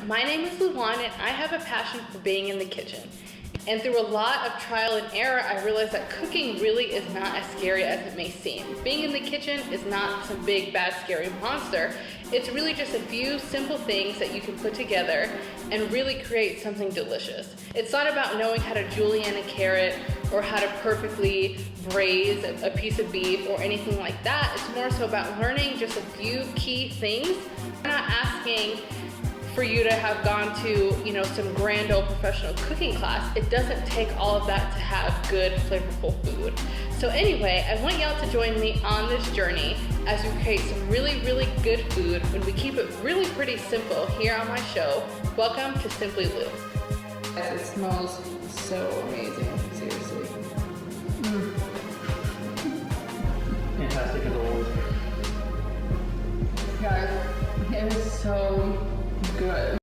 My name is LuAn and I have a passion for being in the kitchen. And through a lot of trial and error, I realized that cooking really is not as scary as it may seem. Being in the kitchen is not some big, bad, scary monster. It's really just a few simple things that you can put together and really create something delicious. It's not about knowing how to julienne a carrot or how to perfectly braise a piece of beef or anything like that. It's more so about learning just a few key things. I'm not asking for you to have gone to, some grand old professional cooking class. It doesn't take all of that to have good, flavorful food. So anyway, I want y'all to join me on this journey as we create some really, really good food when we keep it really pretty simple here on my show. Welcome to SimplyLu. It smells so amazing, seriously. Fantastic as always. Guys, it is so good.